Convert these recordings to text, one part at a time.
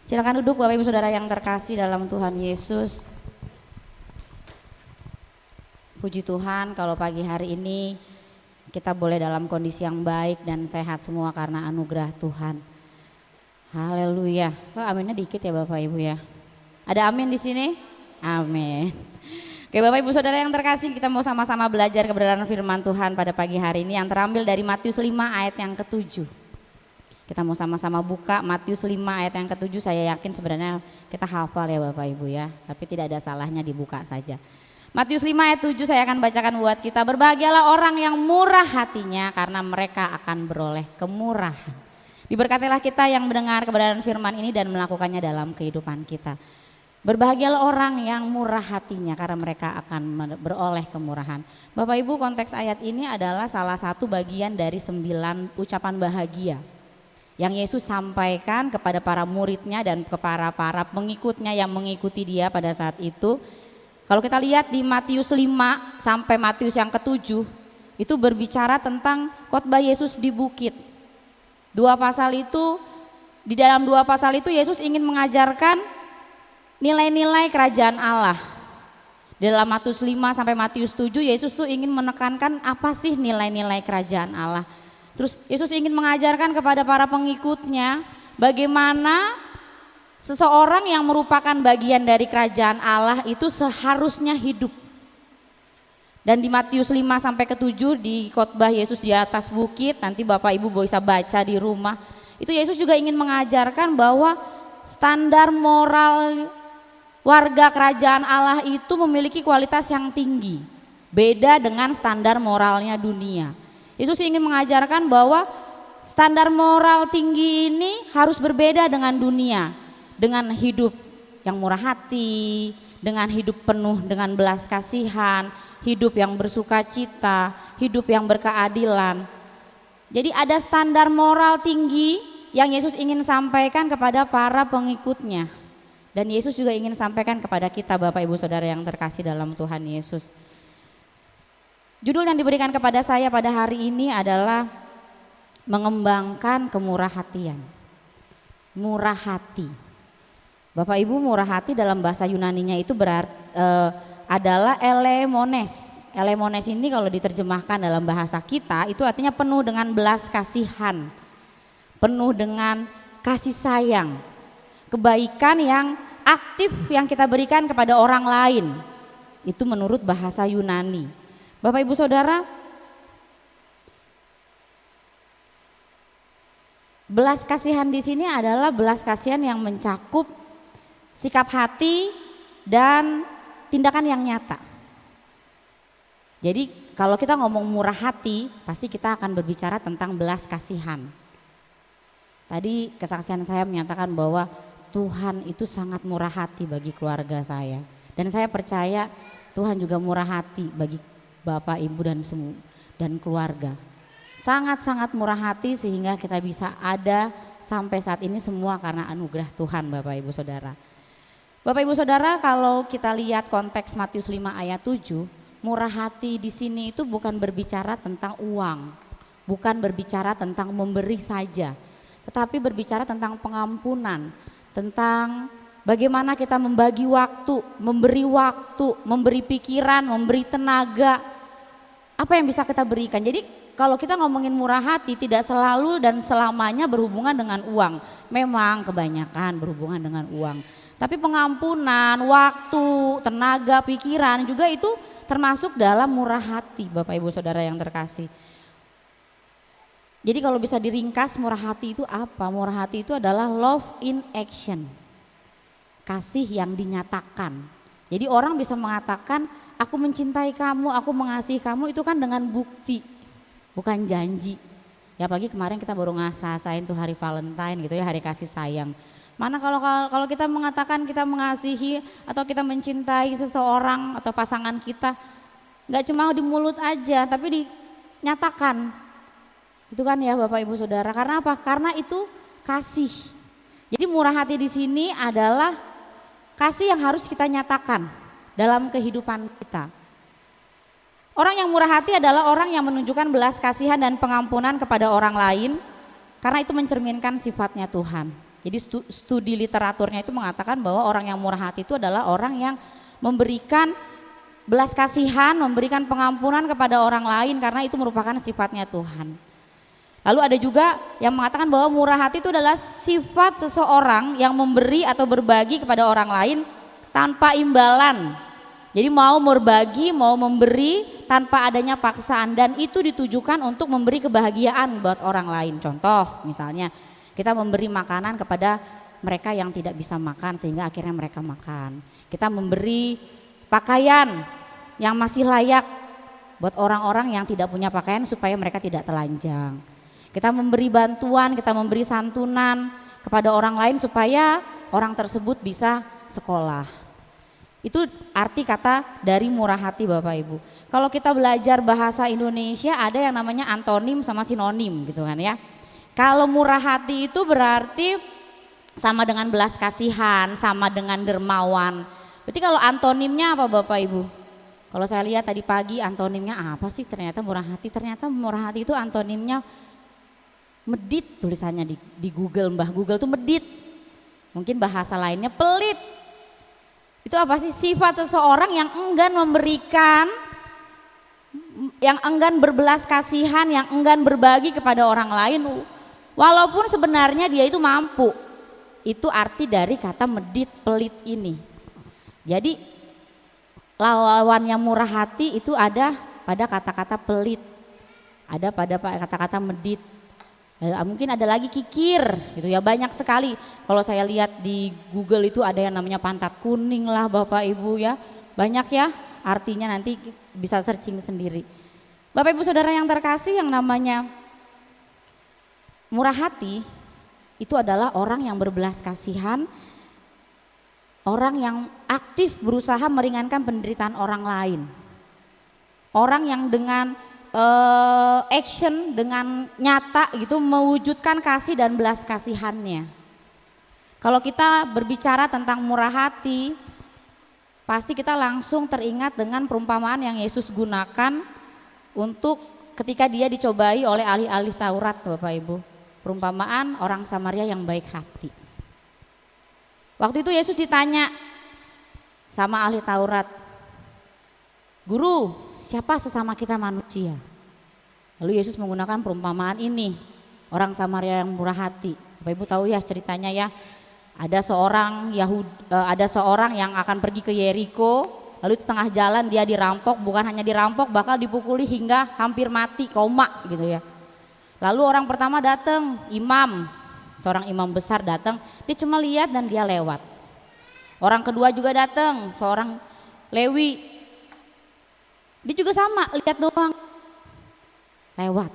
Silakan duduk Bapak Ibu Saudara yang terkasih dalam Tuhan Yesus. Puji Tuhan kalau pagi hari ini kita boleh dalam kondisi yang baik dan sehat semua karena anugerah Tuhan. Haleluya. Kok aminnya dikit ya Bapak Ibu ya? Ada amin di sini? Amin. Oke Bapak Ibu Saudara yang terkasih, kita mau sama-sama belajar kebenaran firman Tuhan pada pagi hari ini yang terambil dari Matius 5 ayat yang ke-7. Kita mau sama-sama buka Matius 5 ayat yang ke-7. Saya yakin sebenarnya kita hafal ya Bapak Ibu ya, tapi tidak ada salahnya dibuka saja. Matius 5 ayat 7 saya akan bacakan buat kita. Berbahagialah orang yang murah hatinya karena mereka akan beroleh kemurahan. Diberkatilah kita yang mendengar kebenaran firman ini dan melakukannya dalam kehidupan kita. Berbahagialah orang yang murah hatinya karena mereka akan beroleh kemurahan. Bapak Ibu, konteks ayat ini adalah salah satu bagian dari 9 ucapan bahagia yang Yesus sampaikan kepada para muridnya dan kepada para pengikutnya yang mengikuti dia pada saat itu. Kalau kita lihat di Matius 5 sampai Matius yang ke-7 itu berbicara tentang khotbah Yesus di bukit. Di dalam dua pasal itu Yesus ingin mengajarkan nilai-nilai kerajaan Allah. Di dalam Matius 5 sampai Matius 7 Yesus tuh ingin menekankan apa sih nilai-nilai kerajaan Allah. Terus Yesus ingin mengajarkan kepada para pengikutnya bagaimana seseorang yang merupakan bagian dari kerajaan Allah itu seharusnya hidup. Dan di Matius 5 sampai ke-7 di khotbah Yesus di atas bukit, nanti Bapak Ibu bisa baca di rumah. Itu Yesus juga ingin mengajarkan bahwa standar moral warga kerajaan Allah itu memiliki kualitas yang tinggi. Beda dengan standar moralnya dunia. Yesus ingin mengajarkan bahwa standar moral tinggi ini harus berbeda dengan dunia, dengan hidup yang murah hati, dengan hidup penuh dengan belas kasihan, hidup yang bersukacita, hidup yang berkeadilan. Jadi ada standar moral tinggi yang Yesus ingin sampaikan kepada para pengikutnya. Dan Yesus juga ingin sampaikan kepada kita Bapak Ibu Saudara yang terkasih dalam Tuhan Yesus. Judul yang diberikan kepada saya pada hari ini adalah mengembangkan kemurah hatian. Murah hati. Bapak Ibu, murah hati dalam bahasa Yunaninya itu adalah elemones. Elemones ini kalau diterjemahkan dalam bahasa kita itu artinya penuh dengan belas kasihan. Penuh dengan kasih sayang. Kebaikan yang aktif yang kita berikan kepada orang lain. Itu menurut bahasa Yunani. Bapak Ibu Saudara, belas kasihan di sini adalah belas kasihan yang mencakup sikap hati dan tindakan yang nyata. Jadi kalau kita ngomong murah hati, pasti kita akan berbicara tentang belas kasihan. Tadi kesaksian saya menyatakan bahwa Tuhan itu sangat murah hati bagi keluarga saya. Dan saya percaya Tuhan juga murah hati bagi Bapak, Ibu dan keluarga. Sangat-sangat murah hati sehingga kita bisa ada sampai saat ini semua karena anugerah Tuhan Bapak Ibu Saudara. Bapak Ibu Saudara, kalau kita lihat konteks Matius 5 ayat 7, murah hati di sini itu bukan berbicara tentang uang, bukan berbicara tentang memberi saja, tetapi berbicara tentang pengampunan, tentang bagaimana kita membagi waktu, memberi pikiran, memberi tenaga. Apa yang bisa kita berikan? Jadi kalau kita ngomongin murah hati tidak selalu dan selamanya berhubungan dengan uang. Memang kebanyakan berhubungan dengan uang. Tapi pengampunan, waktu, tenaga, pikiran juga itu termasuk dalam murah hati Bapak Ibu Saudara yang terkasih. Jadi kalau bisa diringkas murah hati itu apa? Murah hati itu adalah love in action. Kasih yang dinyatakan. Jadi orang bisa mengatakan aku mencintai kamu, aku mengasihi kamu itu kan dengan bukti, bukan janji. Ya apalagi kemarin kita baru ngerasain tuh hari Valentine gitu ya, hari kasih sayang. Mana kalau kita mengatakan kita mengasihi atau kita mencintai seseorang atau pasangan kita, nggak cuma di mulut aja tapi dinyatakan. Itu kan ya Bapak Ibu Saudara. Karena apa? Karena itu kasih. Jadi murah hati di sini adalah kasih yang harus kita nyatakan dalam kehidupan kita. Orang yang murah hati adalah orang yang menunjukkan belas kasihan dan pengampunan kepada orang lain karena itu mencerminkan sifatnya Tuhan. Jadi studi literaturnya itu mengatakan bahwa orang yang murah hati itu adalah orang yang memberikan belas kasihan, memberikan pengampunan kepada orang lain karena itu merupakan sifatnya Tuhan. Lalu ada juga yang mengatakan bahwa murah hati itu adalah sifat seseorang yang memberi atau berbagi kepada orang lain tanpa imbalan. Jadi mau berbagi, mau memberi tanpa adanya paksaan, dan itu ditujukan untuk memberi kebahagiaan buat orang lain. Contoh misalnya kita memberi makanan kepada mereka yang tidak bisa makan sehingga akhirnya mereka makan. Kita memberi pakaian yang masih layak buat orang-orang yang tidak punya pakaian supaya mereka tidak telanjang. Kita memberi bantuan, kita memberi santunan kepada orang lain supaya orang tersebut bisa sekolah. Itu arti kata dari murah hati Bapak Ibu. Kalau kita belajar bahasa Indonesia ada yang namanya antonim sama sinonim gitu kan ya. Kalau murah hati itu berarti sama dengan belas kasihan, sama dengan dermawan. Berarti kalau antonimnya apa Bapak Ibu? Kalau saya lihat tadi pagi antonimnya apa sih, ternyata murah hati. Ternyata murah hati itu antonimnya medit, tulisannya di Google, Mbah Google tuh medit. Mungkin bahasa lainnya pelit. Itu apa sih? Sifat seseorang yang enggan memberikan, yang enggan berbelas kasihan, yang enggan berbagi kepada orang lain walaupun sebenarnya dia itu mampu. Itu arti dari kata medit, pelit ini. Jadi lawannya murah hati itu ada pada kata-kata pelit, ada pada kata-kata medit, mungkin ada lagi kikir gitu ya, banyak sekali. Kalau saya lihat di Google itu ada yang namanya pantat kuning lah Bapak Ibu ya, banyak ya artinya, nanti bisa searching sendiri. Bapak Ibu Saudara yang terkasih, yang namanya murah hati itu adalah orang yang berbelas kasihan, orang yang aktif berusaha meringankan penderitaan orang lain. Orang yang dengan action, dengan nyata gitu mewujudkan kasih dan belas kasihannya. Kalau kita berbicara tentang murah hati, pasti kita langsung teringat dengan perumpamaan yang Yesus gunakan untuk ketika dia dicobai oleh ahli-ahli Taurat Bapak Ibu. Perumpamaan orang Samaria yang baik hati. Waktu itu Yesus ditanya sama ahli Taurat, "Guru, siapa sesama kita manusia?" Lalu Yesus menggunakan perumpamaan ini, orang Samaria yang murah hati. Bapak Ibu tahu ya ceritanya ya. Ada seorang yang akan pergi ke Yeriko, lalu di tengah jalan dia dirampok, bukan hanya dirampok, bakal dipukuli hingga hampir mati, koma gitu ya. Lalu orang pertama datang, imam, seorang imam besar datang, dia cuma lihat dan dia lewat. Orang kedua juga datang, seorang Lewi, dia juga sama, lihat doang, lewat.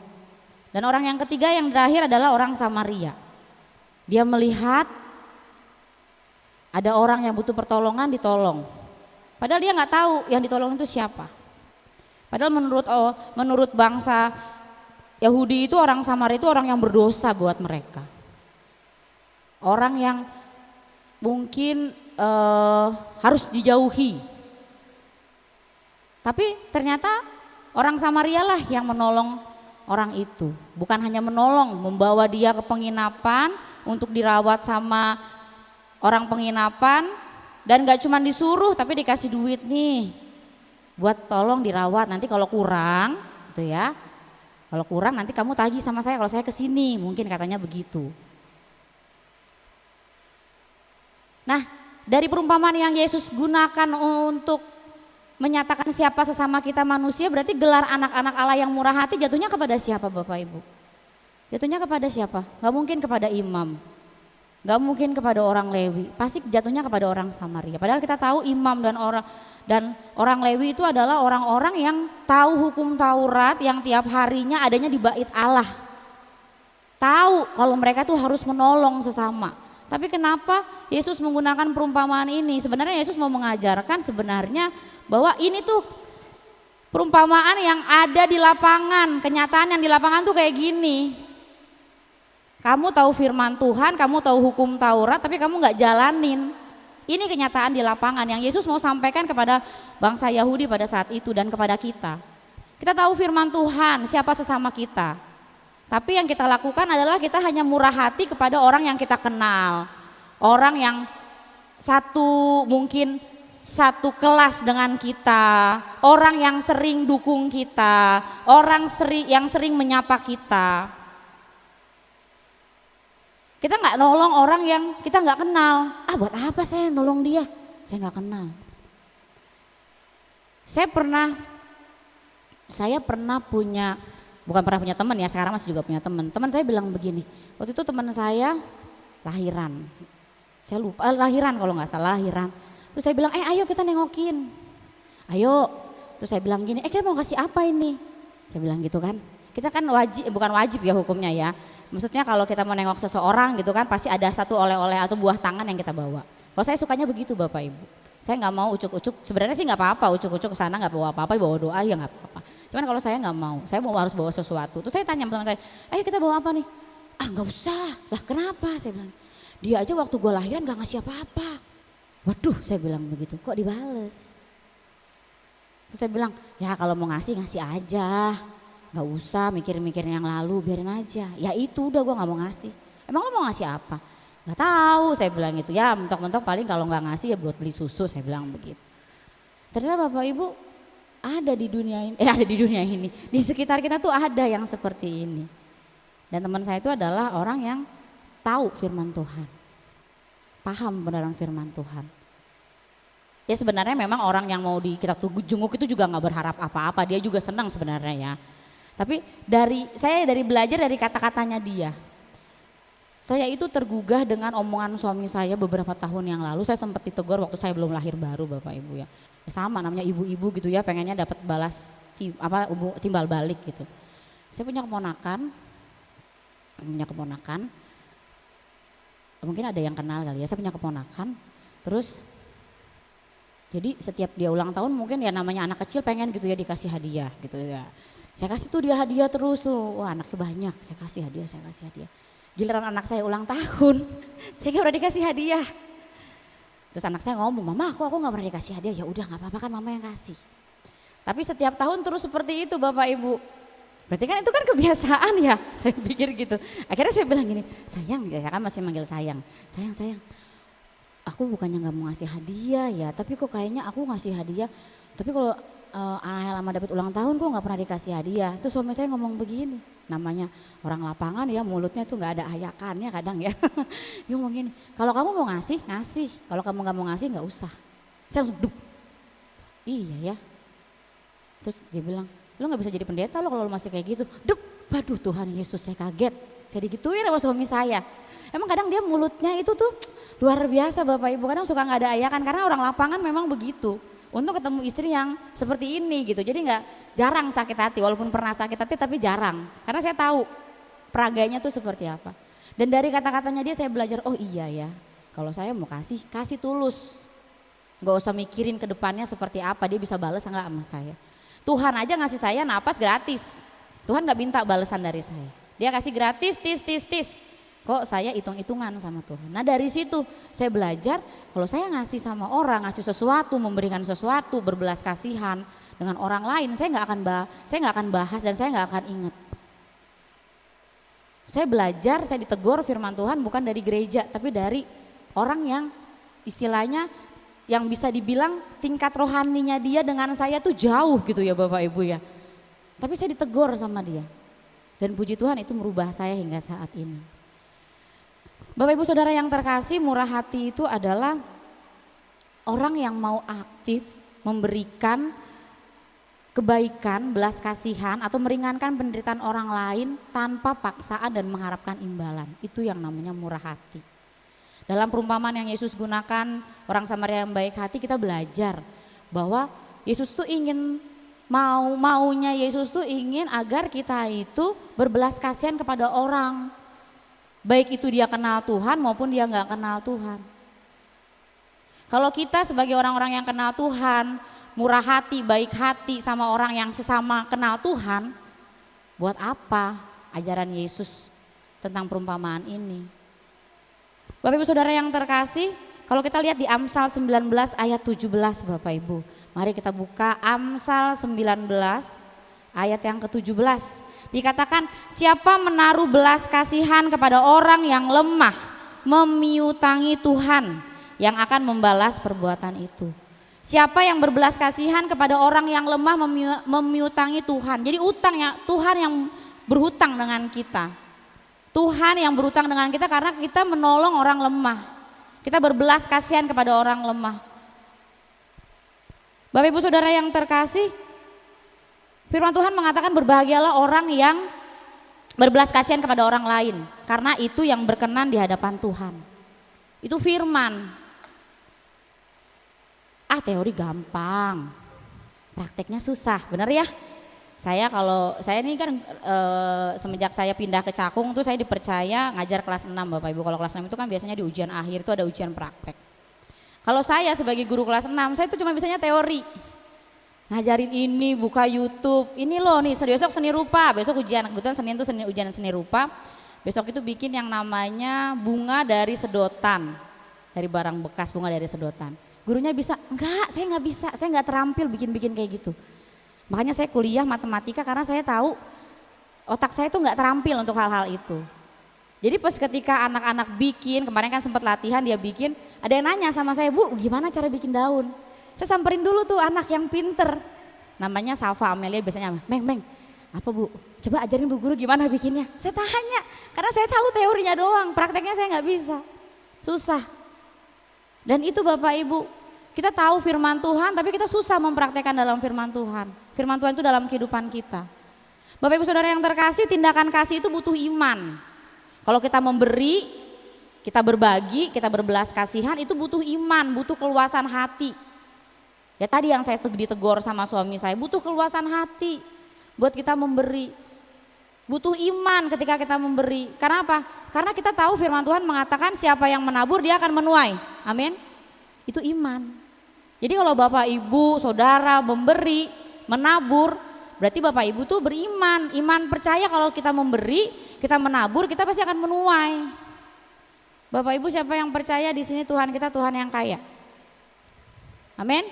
Dan orang yang ketiga yang terakhir adalah orang Samaria. Dia melihat ada orang yang butuh pertolongan, ditolong. Padahal dia nggak tahu yang ditolong itu siapa. Padahal menurut bangsa Yahudi itu, orang Samaria itu orang yang berdosa buat mereka. Orang yang mungkin harus dijauhi. Tapi ternyata orang Samaria lah yang menolong orang itu. Bukan hanya menolong, membawa dia ke penginapan untuk dirawat sama orang penginapan, dan gak cuma disuruh tapi dikasih duit nih buat tolong dirawat, nanti kalau kurang gitu ya, kalau kurang nanti kamu tagih sama saya kalau saya kesini, mungkin katanya begitu. Nah, dari perumpamaan yang Yesus gunakan untuk menyatakan siapa sesama kita manusia, berarti gelar anak-anak Allah yang murah hati jatuhnya kepada siapa Bapak Ibu? Jatuhnya kepada siapa? Gak mungkin kepada imam, gak mungkin kepada orang Lewi, pasti jatuhnya kepada orang Samaria. Padahal kita tahu imam dan orang Lewi itu adalah orang-orang yang tahu hukum Taurat, yang tiap harinya adanya di bait Allah. Tahu kalau mereka tuh harus menolong sesama. Tapi kenapa Yesus menggunakan perumpamaan ini? Sebenarnya Yesus mau mengajarkan sebenarnya bahwa ini tuh perumpamaan yang ada di lapangan, kenyataan yang di lapangan tuh kayak gini. Kamu tahu firman Tuhan, kamu tahu hukum Taurat, tapi kamu nggak jalanin. Ini kenyataan di lapangan yang Yesus mau sampaikan kepada bangsa Yahudi pada saat itu dan kepada kita. Kita tahu firman Tuhan, siapa sesama kita. Tapi yang kita lakukan adalah kita hanya murah hati kepada orang yang kita kenal. Orang yang mungkin satu kelas dengan kita, orang yang sering dukung kita, yang sering menyapa kita. Kita nggak nolong orang yang kita nggak kenal. Buat apa saya nolong dia? Saya nggak kenal. Saya pernah punya, bukan pernah punya teman ya, sekarang masih juga punya teman. Teman saya bilang begini, waktu itu teman saya lahiran. Saya lupa, lahiran kalau nggak salah lahiran. Terus saya bilang, ayo kita nengokin. Ayo. Terus saya bilang gini, kita mau kasih apa ini? Saya bilang gitu kan. Kita kan bukan wajib ya hukumnya ya. Maksudnya kalau kita mau nengok seseorang gitu kan pasti ada satu oleh-oleh atau buah tangan yang kita bawa. Kalau saya sukanya begitu Bapak Ibu. Saya nggak mau ucuk-ucuk, sebenarnya sih nggak apa-apa ucuk-ucuk ke sana nggak bawa apa-apa, bawa doa ya nggak apa-apa. Cuman kalau saya nggak mau, saya harus bawa sesuatu. Terus saya tanya sama teman saya, ayo kita bawa apa nih? Nggak usah, lah kenapa? Saya bilang, dia aja waktu gue lahiran nggak ngasih apa-apa. Waduh, saya bilang begitu, kok dibales? Terus saya bilang, ya kalau mau ngasih aja, nggak usah mikir-mikirin yang lalu, biarin aja. Ya itu udah gue nggak mau ngasih. Emang lo mau ngasih apa? Nggak tahu, saya bilang gitu. Ya mentok-mentok paling kalau nggak ngasih ya buat beli susu, saya bilang begitu. Ternyata Bapak Ibu ada di dunia ini, di sekitar kita tuh ada yang seperti ini. Dan teman saya itu adalah orang yang tahu firman Tuhan, paham beneran firman Tuhan. Ya sebenarnya memang orang yang mau kita jenguk itu juga nggak berharap apa-apa, dia juga senang sebenarnya ya. Tapi saya dari belajar dari kata-katanya dia. Saya itu tergugah dengan omongan suami saya beberapa tahun yang lalu. Saya sempat ditegur waktu saya belum lahir baru Bapak Ibu ya. Sama namanya ibu-ibu gitu ya, pengennya dapat balas timbal balik gitu. Saya punya keponakan. Mungkin ada yang kenal kali ya. Saya punya keponakan. Terus jadi setiap dia ulang tahun mungkin ya namanya anak kecil pengen gitu ya dikasih hadiah gitu ya. Saya kasih tuh dia hadiah terus tuh. Wah anaknya banyak, saya kasih hadiah. Giliran anak saya ulang tahun, saya gak pernah dikasih hadiah. Terus anak saya ngomong, mama aku gak pernah dikasih hadiah. Ya udah gak apa-apa kan mama yang kasih. Tapi setiap tahun terus seperti itu Bapak Ibu. Berarti kan itu kan kebiasaan ya, saya pikir gitu. Akhirnya saya bilang gini, sayang, saya kan masih manggil sayang. Sayang, aku bukannya gak mau ngasih hadiah ya, tapi kok kayaknya aku ngasih hadiah. Tapi kalau anak lama dapat ulang tahun kok gak pernah dikasih hadiah. Terus suami saya ngomong begini, namanya orang lapangan ya mulutnya tuh gak ada ayakannya kadang ya. Dia ngomong gini, kalau kamu mau ngasih, kalau kamu gak mau ngasih gak usah. Saya langsung dup, iya ya. Terus dia bilang, lo gak bisa jadi pendeta lo kalau lo masih kayak gitu. Dup, waduh Tuhan Yesus saya kaget. Saya digituin sama suami saya. Emang kadang dia mulutnya itu tuh luar biasa Bapak Ibu. Kadang suka gak ada ayakan karena orang lapangan memang begitu. Untuk ketemu istri yang seperti ini gitu. Jadi jarang sakit hati, walaupun pernah sakit hati tapi jarang. Karena saya tahu peraganya tuh seperti apa. Dan dari kata-katanya dia saya belajar, oh iya ya. Kalau saya mau kasih tulus. Gak usah mikirin ke depannya seperti apa, dia bisa balas enggak sama saya. Tuhan aja ngasih saya napas gratis. Tuhan gak minta balasan dari saya. Dia kasih gratis, tis. Kok saya hitung-hitungan sama Tuhan. Nah dari situ saya belajar kalau saya ngasih sama orang, ngasih sesuatu, memberikan sesuatu, berbelas kasihan dengan orang lain, saya nggak akan bahas dan saya nggak akan ingat. Saya belajar, saya ditegur firman Tuhan bukan dari gereja, tapi dari orang yang istilahnya yang bisa dibilang tingkat rohaninya dia dengan saya tuh jauh gitu ya Bapak Ibu ya. Tapi saya ditegur sama dia. Dan puji Tuhan itu merubah saya hingga saat ini. Bapak Ibu Saudara yang terkasih, murah hati itu adalah orang yang mau aktif memberikan kebaikan, belas kasihan atau meringankan penderitaan orang lain tanpa paksaan dan mengharapkan imbalan. Itu yang namanya murah hati. Dalam perumpamaan yang Yesus gunakan orang Samaria yang baik hati, kita belajar bahwa Yesus tuh maunya Yesus tuh ingin agar kita itu berbelas kasihan kepada orang. Baik itu dia kenal Tuhan maupun dia nggak kenal Tuhan. Kalau kita sebagai orang-orang yang kenal Tuhan, murah hati, baik hati sama orang yang sesama kenal Tuhan, buat apa ajaran Yesus tentang perumpamaan ini? Bapak Ibu Saudara yang terkasih, kalau kita lihat di Amsal 19 ayat 17 Bapak Ibu. Mari kita buka Amsal 19 ayat yang ke-17. Dikatakan, siapa menaruh belas kasihan kepada orang yang lemah, memiutangi Tuhan yang akan membalas perbuatan itu. Siapa yang berbelas kasihan kepada orang yang lemah, memiutangi Tuhan. Jadi utang ya, Tuhan yang berhutang dengan kita. Tuhan yang berhutang dengan kita karena kita menolong orang lemah. Kita berbelas kasihan kepada orang lemah. Bapak Ibu Saudara yang terkasih, firman Tuhan mengatakan berbahagialah orang yang berbelas kasihan kepada orang lain, karena itu yang berkenan di hadapan Tuhan. Itu firman. Teori gampang, prakteknya susah, benar ya? Saya ini kan semenjak saya pindah ke Cakung tuh saya dipercaya ngajar kelas 6 Bapak Ibu. Kalau kelas 6 itu kan biasanya di ujian akhir itu ada ujian praktek. Kalau saya sebagai guru kelas 6, saya itu cuma bisanya teori. Ngajarin ini, buka YouTube, ini loh nih besok seni rupa, besok ujian, kebetulan Senin itu ujian seni rupa. Besok itu bikin yang namanya bunga dari sedotan, dari barang bekas bunga dari sedotan. Gurunya bisa, enggak saya nggak bisa, saya nggak terampil bikin-bikin kayak gitu. Makanya saya kuliah matematika karena saya tahu otak saya tuh nggak terampil untuk hal-hal itu. Jadi pas ketika anak-anak bikin, kemarin kan sempat latihan dia bikin, ada yang nanya sama saya, Bu gimana cara bikin daun? Saya samperin dulu tuh anak yang pinter, namanya Safa Amelia biasanya, Meng, apa Bu? Coba ajarin Bu Guru gimana bikinnya. Saya tanya, karena saya tahu teorinya doang, prakteknya saya nggak bisa, susah. Dan itu Bapak Ibu, kita tahu firman Tuhan tapi kita susah mempraktekkan dalam firman Tuhan. Firman Tuhan itu dalam kehidupan kita. Bapak Ibu Saudara yang terkasih, tindakan kasih itu butuh iman. Kalau kita memberi, kita berbagi, kita berbelas kasihan itu butuh iman, butuh keluasan hati. Ya tadi yang saya ditegur sama suami saya, butuh keluasan hati buat kita memberi. Butuh iman ketika kita memberi. Karena apa? Karena kita tahu firman Tuhan mengatakan siapa yang menabur dia akan menuai. Amin. Itu iman. Jadi kalau Bapak Ibu Saudara memberi, menabur, berarti Bapak Ibu tuh beriman. Iman percaya kalau kita memberi, kita menabur, kita pasti akan menuai. Bapak Ibu siapa yang percaya di sini Tuhan kita Tuhan yang kaya? Amin.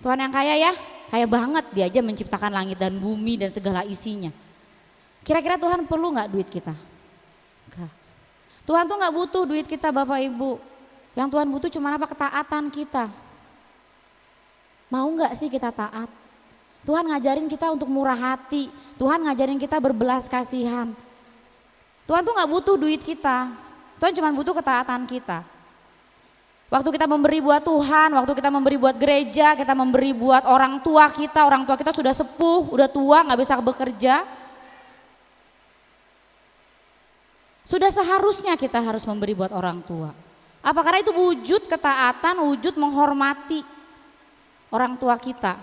Tuhan yang kaya ya, kaya banget, dia aja menciptakan langit dan bumi dan segala isinya. Kira-kira Tuhan perlu gak duit kita? Enggak. Tuhan tuh gak butuh duit kita Bapak Ibu. Yang Tuhan butuh cuma apa? Ketaatan kita. Mau gak sih kita taat? Tuhan ngajarin kita untuk murah hati. Tuhan ngajarin kita berbelas kasihan. Tuhan tuh gak butuh duit kita. Tuhan cuma butuh ketaatan kita. Waktu kita memberi buat Tuhan, waktu kita memberi buat gereja, kita memberi buat orang tua kita sudah sepuh, udah tua, gak bisa bekerja. Sudah seharusnya kita harus memberi buat orang tua. Apa? Karena itu wujud ketaatan, wujud menghormati orang tua kita.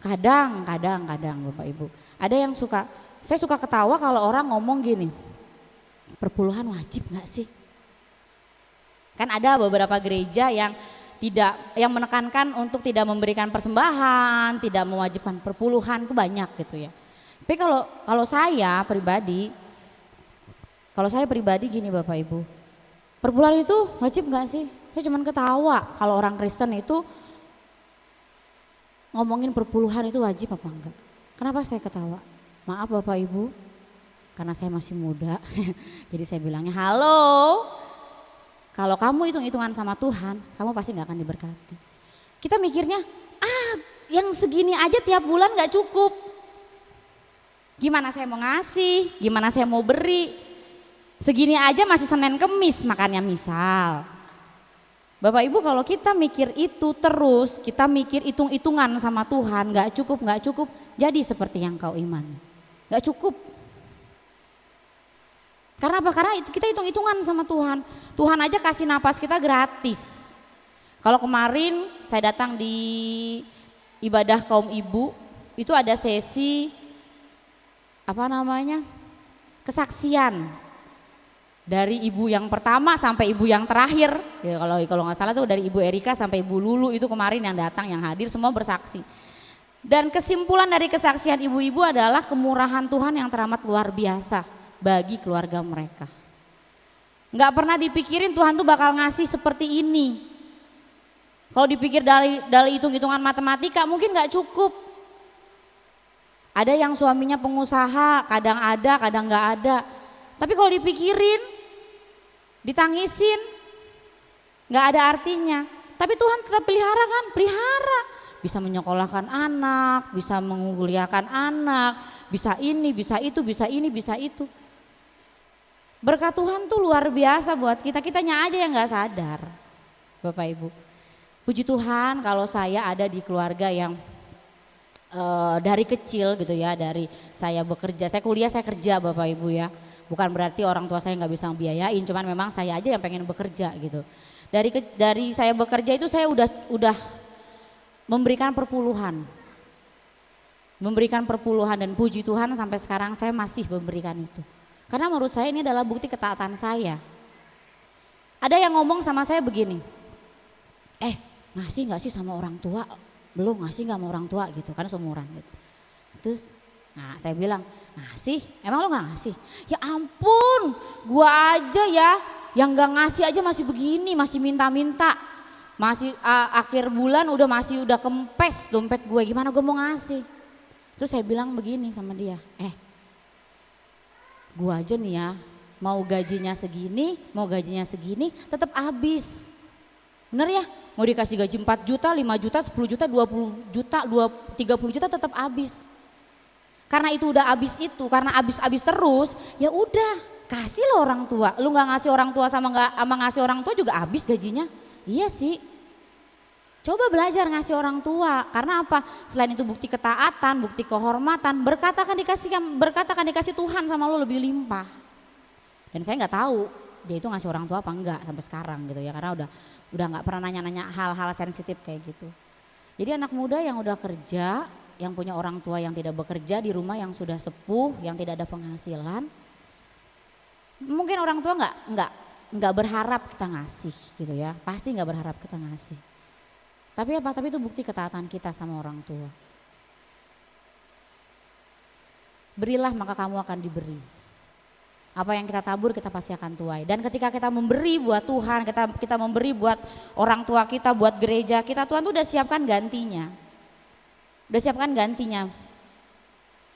Kadang Bapak Ibu, ada yang saya suka ketawa kalau orang ngomong gini, perpuluhan wajib gak sih? Kan ada beberapa gereja yang menekankan untuk tidak memberikan persembahan, tidak mewajibkan perpuluhan, itu banyak gitu ya. Tapi kalau saya pribadi gini Bapak Ibu, perpuluhan itu wajib gak sih? Saya cuma ketawa kalau orang Kristen itu ngomongin perpuluhan itu wajib apa enggak. Kenapa saya ketawa? Maaf Bapak Ibu, karena saya masih muda, jadi saya bilangnya halo. Kalau kamu hitung-hitungan sama Tuhan, kamu pasti gak akan diberkati. Kita mikirnya, yang segini aja tiap bulan gak cukup. Gimana saya mau ngasih, gimana saya mau beri. Segini aja masih Senin Kemis makannya misal. Bapak Ibu kalau kita mikir itu terus, kita mikir hitung-hitungan sama Tuhan, gak cukup, jadi seperti yang kau imani. Gak cukup. Karena apa? Karena kita hitung-hitungan sama Tuhan. Tuhan aja kasih napas kita gratis. Kalau kemarin saya datang di ibadah kaum ibu, itu ada sesi kesaksian. Dari ibu yang pertama sampai ibu yang terakhir. Ya, kalau nggak salah tuh dari Ibu Erika sampai Ibu Lulu itu kemarin yang datang, yang hadir semua bersaksi. Dan kesimpulan dari kesaksian ibu-ibu adalah kemurahan Tuhan yang teramat luar biasa bagi keluarga mereka. Nggak pernah dipikirin Tuhan tuh bakal ngasih seperti ini. Kalau dipikir dari hitung-hitungan matematika mungkin nggak cukup. Ada yang suaminya pengusaha, kadang ada, kadang nggak ada. Tapi kalau dipikirin, ditangisin, nggak ada artinya. Tapi Tuhan tetap pelihara kan, pelihara. Bisa menyekolahkan anak, bisa menguliakan anak, bisa ini, bisa itu, bisa ini, bisa itu. Berkat Tuhan tuh luar biasa buat kita, kitanya aja yang nggak sadar, Bapak Ibu. Puji Tuhan kalau saya ada di keluarga yang dari kecil gitu ya, dari saya bekerja, saya kuliah, saya kerja Bapak Ibu ya. Bukan berarti orang tua saya nggak bisa biayain, cuman memang saya aja yang pengen bekerja gitu. Dari saya bekerja itu saya udah memberikan perpuluhan dan puji Tuhan sampai sekarang saya masih memberikan itu. Karena menurut saya ini adalah bukti ketaatan saya. Ada yang ngomong sama saya begini, ngasih gak sih sama orang tua? Belum, ngasih gak sama orang tua gitu, karena seumuran gitu. Terus saya bilang, ngasih? Emang lo gak ngasih? Ya ampun, gua aja ya yang gak ngasih aja masih begini, masih minta-minta. Masih akhir bulan udah kempes dompet gue, gimana gue mau ngasih? Terus saya bilang begini sama dia, gue aja nih ya mau gajinya segini tetap habis. Bener ya, mau dikasih gaji 4 juta, 5 juta, 10 juta, 20 juta, 30 juta tetap habis. Karena itu udah habis itu, karena habis terus, ya udah kasih lo orang tua. Lu gak ngasih orang tua sama ngasih orang tua juga habis gajinya. Iya sih, coba belajar ngasih orang tua. Karena apa? Selain itu bukti ketaatan, bukti kehormatan, berkat akan dikasih Tuhan sama lo lebih limpah. Dan saya nggak tahu dia itu ngasih orang tua apa enggak sampai sekarang gitu ya, karena udah nggak pernah nanya-nanya hal-hal sensitif kayak gitu. Jadi anak muda yang udah kerja, yang punya orang tua yang tidak bekerja, di rumah yang sudah sepuh, yang tidak ada penghasilan, mungkin orang tua nggak berharap kita ngasih gitu ya, pasti nggak berharap kita ngasih. Tapi itu bukti ketaatan kita sama orang tua. Berilah maka kamu akan diberi. Apa yang kita tabur kita pasti akan tuai. Dan ketika kita memberi buat Tuhan, kita memberi buat orang tua kita, buat gereja kita, Tuhan tuh udah siapkan gantinya.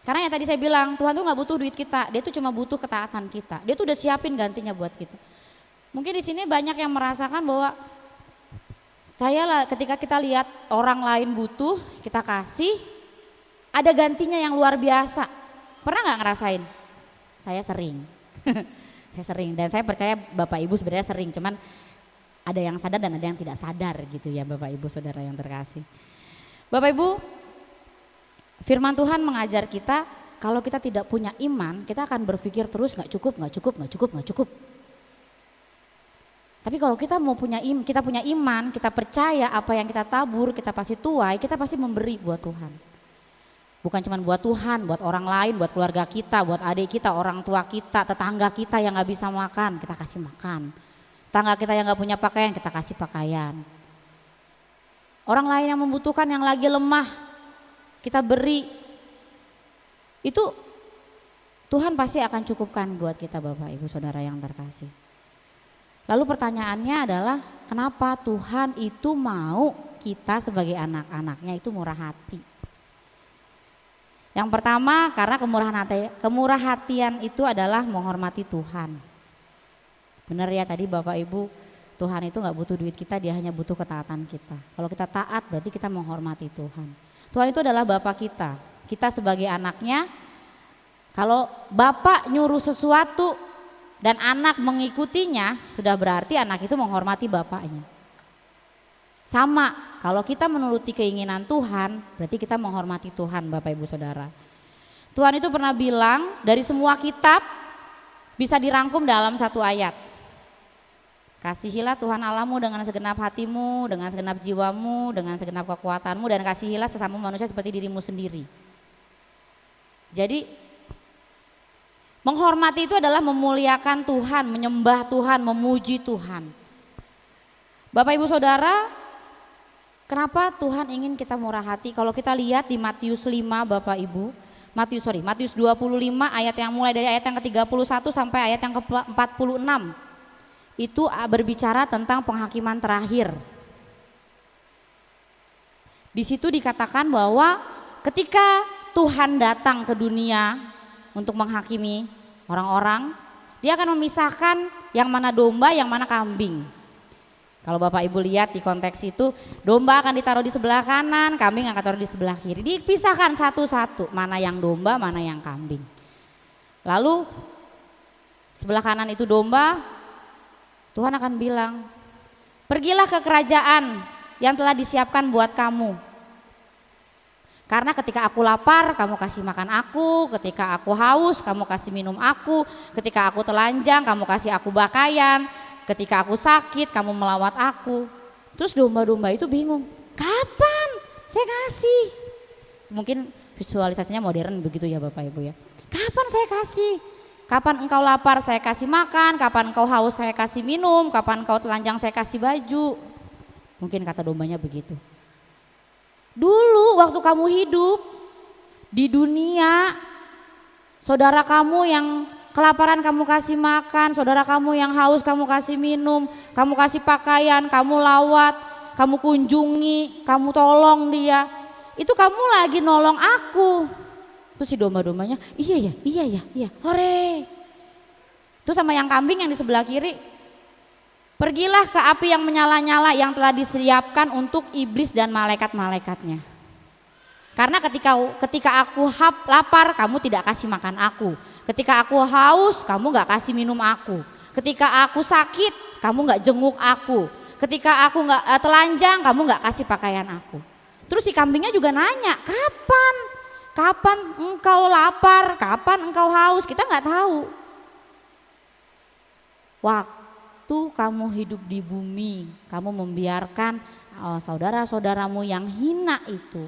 Karena yang tadi saya bilang, Tuhan tuh gak butuh duit kita, dia tuh cuma butuh ketaatan kita. Dia tuh udah siapin gantinya buat kita. Mungkin di sini banyak yang merasakan bahwa ketika kita lihat orang lain butuh, kita kasih, ada gantinya yang luar biasa. Pernah gak ngerasain? Saya sering. Dan saya percaya Bapak Ibu sebenarnya sering, cuman ada yang sadar dan ada yang tidak sadar gitu ya Bapak Ibu saudara yang terkasih. Bapak Ibu, firman Tuhan mengajar kita kalau kita tidak punya iman, kita akan berpikir terus nggak cukup. Tapi kalau kita punya iman, kita percaya apa yang kita tabur, kita pasti tuai, kita pasti memberi buat Tuhan. Bukan cuma buat Tuhan, buat orang lain, buat keluarga kita, buat adik kita, orang tua kita, tetangga kita yang gak bisa makan, kita kasih makan. Tetangga kita yang gak punya pakaian, kita kasih pakaian. Orang lain yang membutuhkan, yang lagi lemah, kita beri. Itu Tuhan pasti akan cukupkan buat kita Bapak Ibu Saudara yang terkasih. Lalu pertanyaannya adalah kenapa Tuhan itu mau kita sebagai anak-anaknya itu murah hati? Yang pertama karena kemurah hatian itu adalah menghormati Tuhan. Benar ya tadi Bapak Ibu, Tuhan itu gak butuh duit kita, dia hanya butuh ketaatan kita. Kalau kita taat berarti kita menghormati Tuhan. Tuhan itu adalah Bapak kita, kita sebagai anaknya. Kalau Bapak nyuruh sesuatu dan anak mengikutinya, sudah berarti anak itu menghormati bapaknya. Sama, kalau kita menuruti keinginan Tuhan, berarti kita menghormati Tuhan Bapak Ibu Saudara. Tuhan itu pernah bilang dari semua kitab bisa dirangkum dalam satu ayat. Kasihilah Tuhan Allahmu dengan segenap hatimu, dengan segenap jiwamu, dengan segenap kekuatanmu, dan kasihilah sesama manusia seperti dirimu sendiri. Jadi menghormati itu adalah memuliakan Tuhan, menyembah Tuhan, memuji Tuhan. Bapak Ibu Saudara, kenapa Tuhan ingin kita murah hati? Kalau kita lihat di Matius 5 Bapak Ibu, Matius 25 ayat yang mulai dari ayat yang ke-31 sampai ayat yang ke-46. Itu berbicara tentang penghakiman terakhir. Di situ dikatakan bahwa ketika Tuhan datang ke dunia untuk menghakimi orang-orang, dia akan memisahkan yang mana domba, yang mana kambing. Kalau Bapak Ibu lihat di konteks itu, domba akan ditaruh di sebelah kanan, kambing akan taruh di sebelah kiri. Dipisahkan satu-satu, mana yang domba, mana yang kambing. Lalu sebelah kanan itu domba, Tuhan akan bilang, pergilah ke kerajaan yang telah disiapkan buat kamu. Karena ketika aku lapar, kamu kasih makan aku. Ketika aku haus, kamu kasih minum aku. Ketika aku telanjang, kamu kasih aku pakaian. Ketika aku sakit, kamu melawat aku. Terus domba-domba itu bingung, kapan saya kasih? Mungkin visualisasinya modern begitu ya Bapak Ibu ya. Kapan saya kasih? Kapan engkau lapar saya kasih makan, kapan engkau haus saya kasih minum, kapan engkau telanjang saya kasih baju. Mungkin kata dombanya begitu. Dulu waktu kamu hidup di dunia, saudara kamu yang kelaparan kamu kasih makan, saudara kamu yang haus kamu kasih minum, kamu kasih pakaian, kamu lawat, kamu kunjungi, kamu tolong dia. Itu kamu lagi nolong aku. Terus si domba-dombanya, iya, hore. Terus sama yang kambing yang di sebelah kiri, pergilah ke api yang menyala-nyala yang telah disiapkan untuk iblis dan malaikat-malaikatnya. Karena ketika aku lapar, kamu tidak kasih makan aku. Ketika aku haus, kamu gak kasih minum aku. Ketika aku sakit, kamu gak jenguk aku. Ketika aku gak telanjang, kamu gak kasih pakaian aku. Terus si kambingnya juga nanya, kapan? Kapan engkau lapar? Kapan engkau haus? Kita gak tahu. Waktu kamu hidup di bumi, kamu membiarkan saudara-saudaramu yang hina itu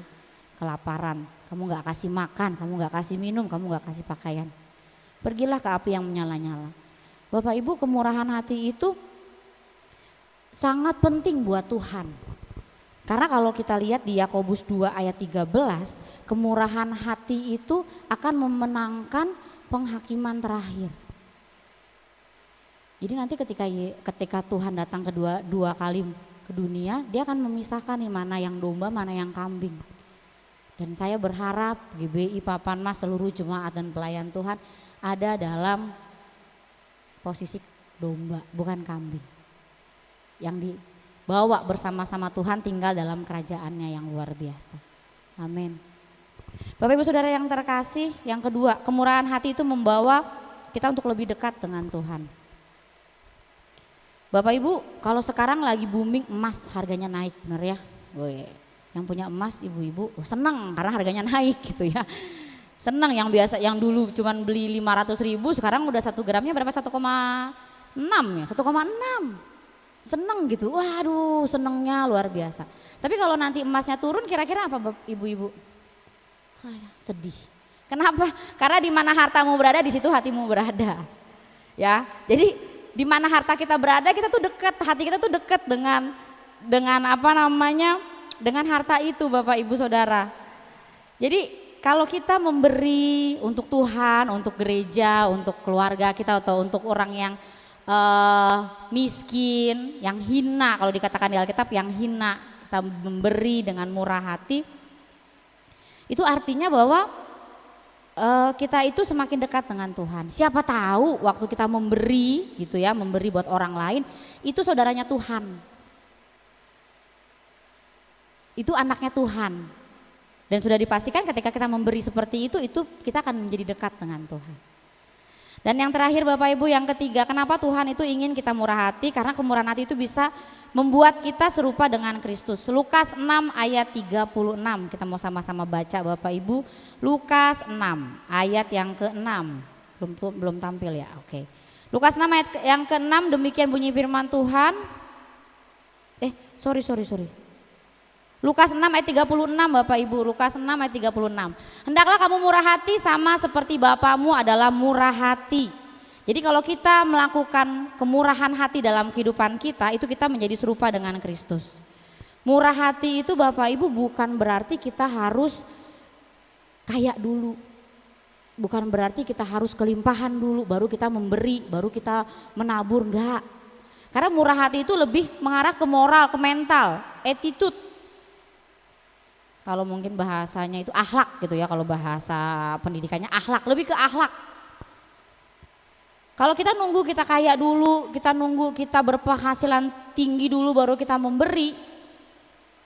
kelaparan. Kamu gak kasih makan, kamu gak kasih minum, kamu gak kasih pakaian. Pergilah ke api yang menyala-nyala. Bapak Ibu, kemurahan hati itu sangat penting buat Tuhan. Karena kalau kita lihat di Yakobus 2 ayat 13, kemurahan hati itu akan memenangkan penghakiman terakhir. Jadi nanti ketika Tuhan datang dua kali ke dunia, dia akan memisahkan nih mana yang domba, mana yang kambing. Dan saya berharap GBI, Papanmas, seluruh jemaat dan pelayan Tuhan ada dalam posisi domba, bukan kambing. Yang dibawa bersama-sama Tuhan tinggal dalam kerajaannya yang luar biasa. Amin. Bapak Ibu Saudara yang terkasih, yang kedua, kemurahan hati itu membawa kita untuk lebih dekat dengan Tuhan. Bapak Ibu, kalau sekarang lagi booming emas, harganya naik, benar ya? Yang punya emas ibu-ibu senang karena harganya naik gitu ya. Senang yang biasa, yang dulu cuman beli 500.000 sekarang udah 1 gramnya berapa, 1,6 ya, 1,6. Seneng gitu, waduh senengnya luar biasa. Tapi kalau nanti emasnya turun kira-kira apa ibu-ibu? Sedih. Kenapa? Karena di mana hartamu berada di situ hatimu berada. Ya, jadi di mana harta kita berada kita tuh dekat, hati kita tuh dekat dengan dengan harta itu Bapak Ibu Saudara. Jadi kalau kita memberi untuk Tuhan, untuk gereja, untuk keluarga kita atau untuk orang yang miskin, yang hina, kalau dikatakan di Alkitab yang hina, kita memberi dengan murah hati, itu artinya bahwa kita itu semakin dekat dengan Tuhan. Siapa tahu waktu kita memberi gitu ya, memberi buat orang lain, itu saudaranya Tuhan. Itu anaknya Tuhan. Dan sudah dipastikan ketika kita memberi seperti itu kita akan menjadi dekat dengan Tuhan. Dan yang terakhir Bapak Ibu, yang ketiga, kenapa Tuhan itu ingin kita murah hati? Karena kemurahan hati itu bisa membuat kita serupa dengan Kristus. Lukas 6 ayat 36, kita mau sama-sama baca Bapak Ibu. Lukas 6 ayat yang ke-6, belum tampil ya, oke. Lukas 6 ayat yang ke-6, demikian bunyi firman Tuhan. Sorry. Lukas 6 ayat 36 Bapak Ibu, Lukas 6 ayat 36. Hendaklah kamu murah hati sama seperti Bapamu adalah murah hati. Jadi kalau kita melakukan kemurahan hati dalam kehidupan kita, itu kita menjadi serupa dengan Kristus. Murah hati itu Bapak Ibu bukan berarti kita harus kaya dulu. Bukan berarti kita harus kelimpahan dulu, baru kita memberi, baru kita menabur, enggak. Karena murah hati itu lebih mengarah ke moral, ke mental, attitude. Kalau mungkin bahasanya itu akhlak gitu ya, kalau bahasa pendidikannya akhlak, lebih ke akhlak. Kalau kita nunggu kita kaya dulu, kita nunggu kita berpenghasilan tinggi dulu baru kita memberi,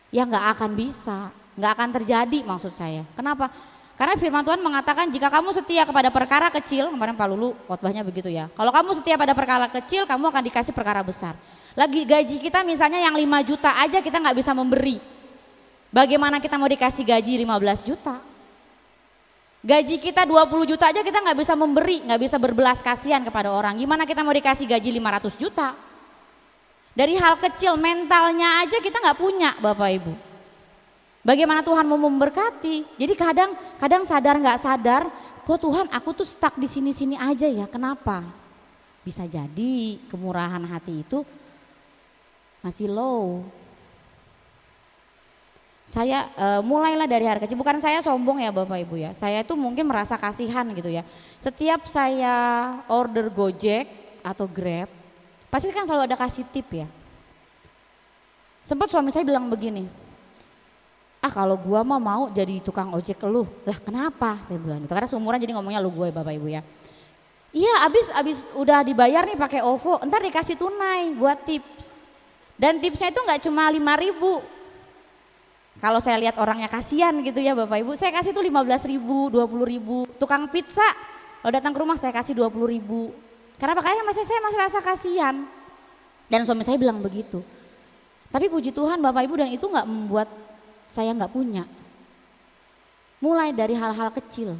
ya nggak akan bisa, nggak akan terjadi maksud saya. Kenapa? Karena firman Tuhan mengatakan jika kamu setia kepada perkara kecil, kemarin Pak Lulu khotbahnya begitu ya. Kalau kamu setia pada perkara kecil, kamu akan dikasih perkara besar. Lagi gaji kita misalnya yang 5 juta aja kita nggak bisa memberi. Bagaimana kita mau dikasih gaji 15 juta? Gaji kita 20 juta aja kita nggak bisa memberi, nggak bisa berbelas kasihan kepada orang. Gimana kita mau dikasih gaji 500 juta? Dari hal kecil mentalnya aja kita nggak punya Bapak Ibu. Bagaimana Tuhan mau memberkati? Jadi kadang sadar nggak sadar, kok Tuhan aku tuh stuck di sini-sini aja ya, kenapa? Bisa jadi kemurahan hati itu masih low. Saya mulailah dari hari kecil, bukan saya sombong ya Bapak Ibu ya, saya itu mungkin merasa kasihan gitu ya. Setiap saya order Gojek atau Grab, pasti kan selalu ada kasih tip ya. Sempat suami saya bilang begini, kalau gua mah mau jadi tukang ojek lu. Lah kenapa? Saya bilang gitu, karena seumuran jadi ngomongnya lu gue Bapak Ibu ya. Iya abis udah dibayar nih pakai OVO, ntar dikasih tunai buat tips. Dan tipsnya itu nggak cuma 5.000. Kalau saya lihat orangnya kasihan gitu ya Bapak Ibu, saya kasih tuh 15.000, 20.000. Tukang pizza, kalau datang ke rumah saya kasih 20.000. Kenapa? Karena saya masih rasa kasihan. Dan suami saya bilang begitu. Tapi puji Tuhan Bapak Ibu, dan itu nggak membuat saya nggak punya. Mulai dari hal-hal kecil.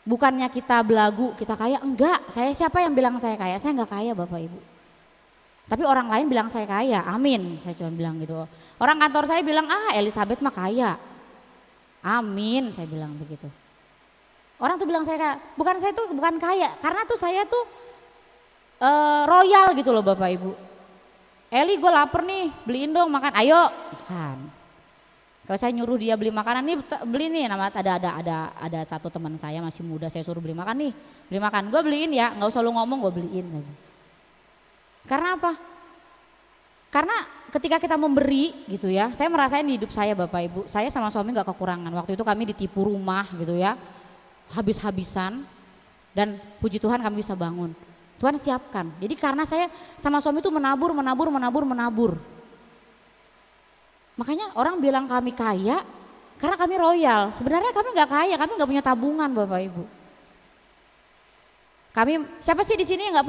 Bukannya kita belagu, kita kaya, enggak. Siapa yang bilang saya kaya? Saya nggak kaya Bapak Ibu. Tapi orang lain bilang saya kaya, amin, saya cuma bilang gitu. Orang kantor saya bilang, Elizabeth mah kaya, amin, saya bilang begitu. Orang tuh bilang saya kaya, saya tuh bukan kaya, karena tuh saya tuh royal gitu loh Bapak Ibu. Eli gue lapar nih, beliin dong makan, ayo makan. Kalau saya nyuruh dia beli makanan nih, beli nih, ada satu teman saya masih muda, saya suruh beli makan nih, beli makan, gue beliin ya, nggak usah lu ngomong gue beliin. Karena apa? Karena ketika kita memberi gitu ya, saya merasain di hidup saya Bapak Ibu, saya sama suami gak kekurangan. Waktu itu kami ditipu rumah gitu ya, habis-habisan, dan puji Tuhan kami bisa bangun. Tuhan siapkan. Jadi karena saya sama suami itu menabur. Makanya orang bilang kami kaya karena kami royal. Sebenarnya kami gak kaya, kami gak punya tabungan Bapak Ibu. Siapa sih di sini yang nggak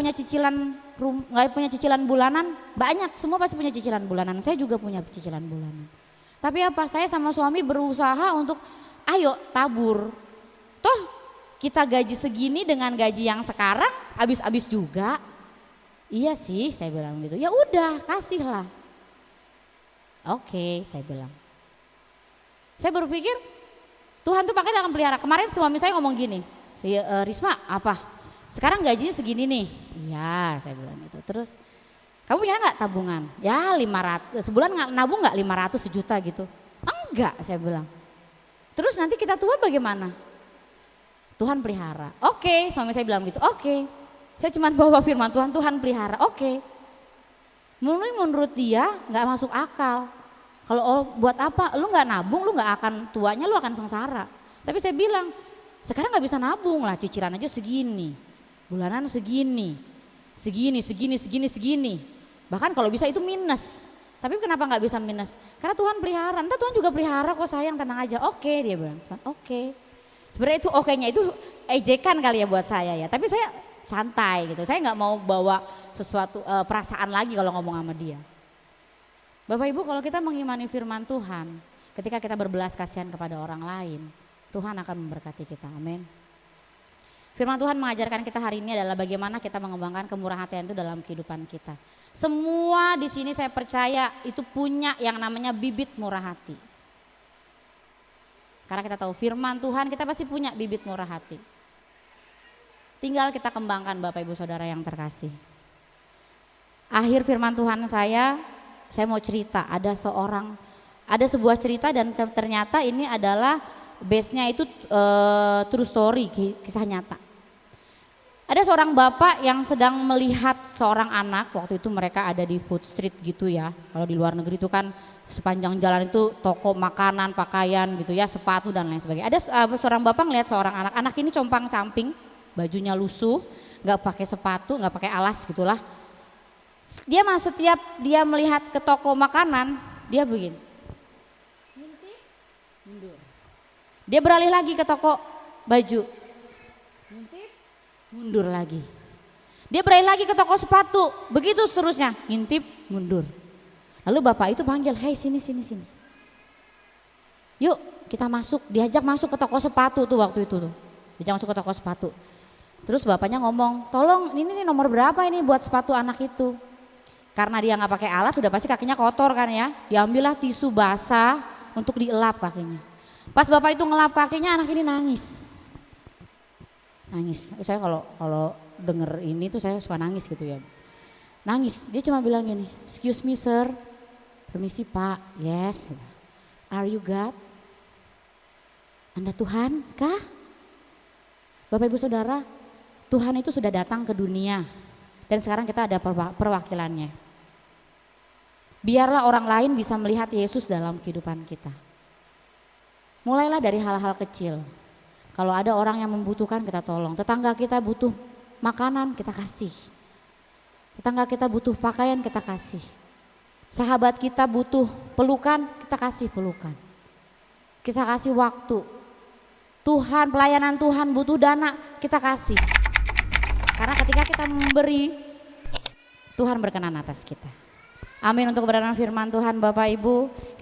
punya cicilan bulanan? Banyak, semua pasti punya cicilan bulanan. Saya juga punya cicilan bulanan. Tapi apa? Saya sama suami berusaha untuk, ayo tabur. Toh kita gaji segini dengan gaji yang sekarang habis juga. Iya sih, saya bilang gitu. Ya udah, kasihlah. Oke, saya bilang. Saya berpikir Tuhan tuh pakai dalam pelihara. Kemarin suami saya ngomong gini, Risma apa? Sekarang gajinya segini nih, iya saya bilang gitu. Terus kamu punya nggak tabungan? Ya 500, sebulan nabung nggak 500 sejuta gitu? Enggak saya bilang. Terus nanti kita tua bagaimana? Tuhan pelihara. Oke, suami saya bilang gitu, oke. Saya cuma bawa firman Tuhan pelihara, oke. Menurut dia nggak masuk akal. Kalau buat apa? Lu nggak nabung, lu nggak akan tuanya, lu akan sengsara. Tapi saya bilang, sekarang nggak bisa nabung lah, cicilan aja segini. Bulanan segini. Bahkan kalau bisa itu minus. Tapi kenapa nggak bisa minus? Karena Tuhan pelihara. Entah Tuhan juga pelihara kok sayang, tenang aja. Oke dia bilang, oke. Sebenarnya itu oke-nya itu ejekan kali ya buat saya ya. Tapi saya santai gitu. Saya nggak mau bawa sesuatu perasaan lagi kalau ngomong sama dia. Bapak Ibu, kalau kita mengimani firman Tuhan, ketika kita berbelas kasihan kepada orang lain, Tuhan akan memberkati kita. Amin. Firman Tuhan mengajarkan kita hari ini adalah bagaimana kita mengembangkan kemurahan hati itu dalam kehidupan kita. Semua di sini saya percaya itu punya yang namanya bibit murah hati. Karena kita tahu firman Tuhan, kita pasti punya bibit murah hati. Tinggal kita kembangkan Bapak Ibu Saudara yang terkasih. Akhir firman Tuhan saya mau cerita, ada sebuah cerita dan ternyata ini adalah base-nya itu true story, kisah nyata. Ada seorang bapak yang sedang melihat seorang anak, waktu itu mereka ada di food street gitu ya. Kalau di luar negeri itu kan sepanjang jalan itu toko makanan, pakaian gitu ya, sepatu dan lain sebagainya. Ada seorang bapak ngeliat seorang anak ini compang-camping, bajunya lusuh, nggak pakai sepatu, nggak pakai alas gitulah. Dia mah setiap dia melihat ke toko makanan, dia begini. Mundur. Dia beralih lagi ke toko baju. Ngintip, mundur lagi. Dia beralih lagi ke toko sepatu, begitu seterusnya, ngintip, mundur. Lalu bapak itu panggil, hei sini. Yuk kita masuk, diajak masuk ke toko sepatu tuh waktu itu tuh. Diajak masuk ke toko sepatu. Terus bapaknya ngomong, tolong ini nomor berapa ini buat sepatu anak itu. Karena dia nggak pakai alas, sudah pasti kakinya kotor kan ya. Diambillah tisu basah untuk dielap kakinya. Pas bapak itu ngelap kakinya, anak ini nangis. Saya kalau denger ini tuh saya suka nangis gitu ya. Nangis, dia cuma bilang gini, excuse me sir, permisi pak, yes. Are you God? Anda Tuhan kah? Bapak ibu saudara, Tuhan itu sudah datang ke dunia dan sekarang kita ada perwakilannya. Biarlah orang lain bisa melihat Yesus dalam kehidupan kita. Mulailah dari hal-hal kecil. Kalau ada orang yang membutuhkan kita tolong. Tetangga kita butuh makanan kita kasih. Tetangga kita butuh pakaian kita kasih. Sahabat kita butuh pelukan kita kasih pelukan. Kita kasih waktu. Tuhan, pelayanan Tuhan butuh dana kita kasih. Karena ketika kita memberi, Tuhan berkenan atas kita. Amin. Untuk kebenaran firman Tuhan Bapak Ibu, kita